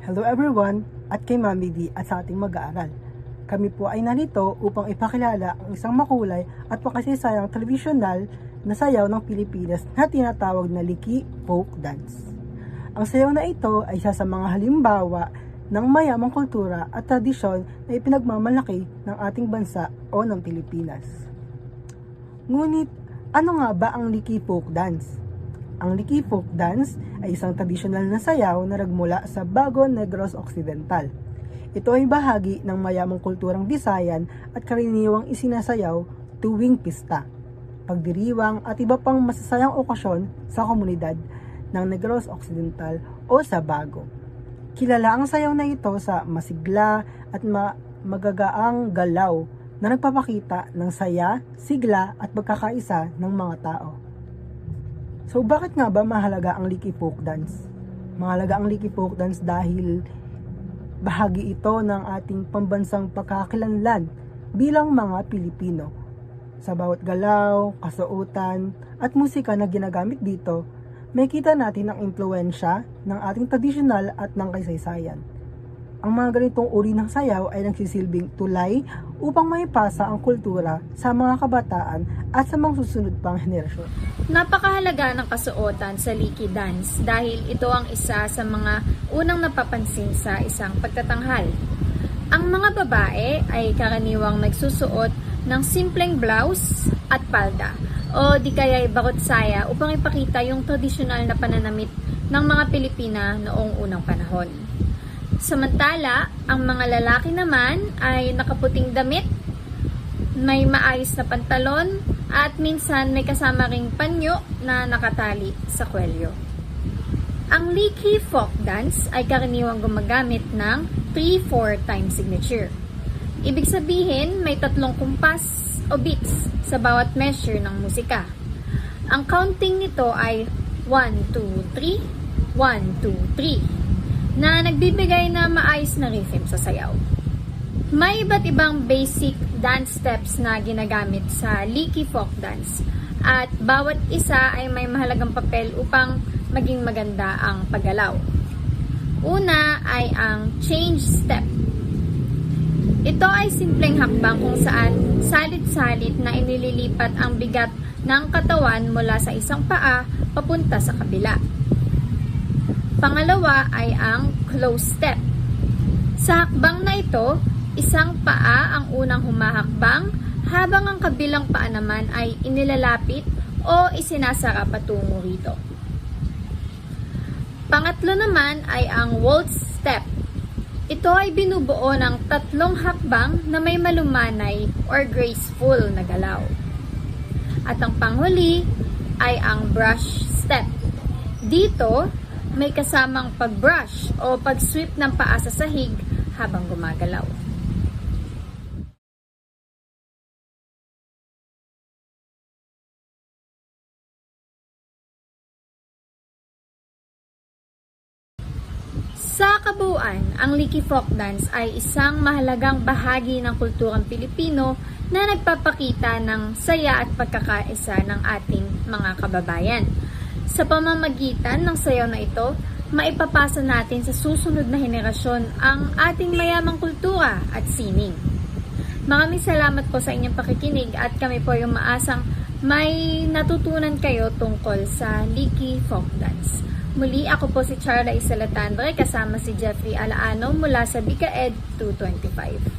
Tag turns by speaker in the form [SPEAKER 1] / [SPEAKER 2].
[SPEAKER 1] Hello everyone, at kay Mami D at sa ating mag-aaral. Kami po ay narito upang ipakilala ang isang makulay at makasaysayang tradisyonal na sayaw ng Pilipinas na tinatawag na Liki Folk Dance. Ang sayaw na ito ay isa sa mga halimbawa ng mayamang kultura at tradisyon na ipinagmamalaki ng ating bansa o ng Pilipinas. Ngunit, ano nga ba ang Liki Folk Dance? Ang Liki Folk Dance ay isang tradisyonal na sayaw na nagmula sa Bagon Negros Occidental. Ito ay bahagi ng mayamang kulturang Visayan at karaniwang isinasayaw tuwing pista, pagdiriwang at iba pang masasayang okasyon sa komunidad ng Negros Occidental o sa Bago. Kilala ang sayaw na ito sa masigla at magagaang galaw na nagpapakita ng saya, sigla at pagkakaisa ng mga tao. So bakit nga ba mahalaga ang Liki Folk Dance? Mahalaga ang Liki Folk Dance dahil bahagi ito ng ating pambansang pagkakakilanlan bilang mga Pilipino. Sa bawat galaw, kasuotan at musika na ginagamit dito, may kita natin ang impluwensya ng ating tradisyonal at ng kasaysayan. Ang mga ganitong uri ng sayaw ay nagsisilbing tulay upang maipasa ang kultura sa mga kabataan at sa mga susunod pang henerasyon.
[SPEAKER 2] Napakahalaga ng kasuotan sa Liki Dance dahil ito ang isa sa mga unang napapansin sa isang pagtatanghal. Ang mga babae ay karaniwang nagsusuot ng simpleng blouse at palda o di kaya bakotsaya upang ipakita yung tradisyonal na pananamit ng mga Pilipina noong unang panahon. Samantala, ang mga lalaki naman ay nakaputing damit, may maayos na pantalon, at minsan may kasama ring panyo na nakatali sa kwelyo. Ang Liki Folk Dance ay karaniwang gumagamit ng 3/4 time signature. Ibig sabihin, may 3 kumpas o beats sa bawat measure ng musika. Ang counting nito ay 1, 2, 3, 1, 2, 3 na nagbibigay na maayos na rhythm sa sayaw. May iba't ibang basic dance steps na ginagamit sa Liki Folk Dance at bawat isa ay may mahalagang papel upang maging maganda ang paggalaw. Una ay ang change step. Ito ay simpleng hakbang kung saan salit-salit na inililipat ang bigat ng katawan mula sa isang paa papunta sa kabila. Pangalawa ay ang close step. Sa hakbang na ito, isang paa ang unang humahakbang habang ang kabilang paa naman ay inilalapit o isinasara patungo rito. Pangatlo naman ay ang waltz step. Ito ay binubuo ng 3 hakbang na may malumanay or graceful na galaw. At ang panghuli ay ang brush step. Dito, may kasamang pag-brush o pag-sweep ng paa sa sahig habang gumagalaw. Sa kabuuan, ang Liki Folk Dance ay isang mahalagang bahagi ng kulturang Pilipino na nagpapakita ng saya at pagkakaisa ng ating mga kababayan. Sa pamamagitan ng sayaw na ito, maipapasa natin sa susunod na henerasyon ang ating mayamang kultura at sining. Maraming salamat po sa inyong pakikinig at kami po yung maasang may natutunan kayo tungkol sa Liki Folk Dance. Muli, ako po si Charla Isalatandre kasama si Jeffrey Alaano mula sa BikaEd 225.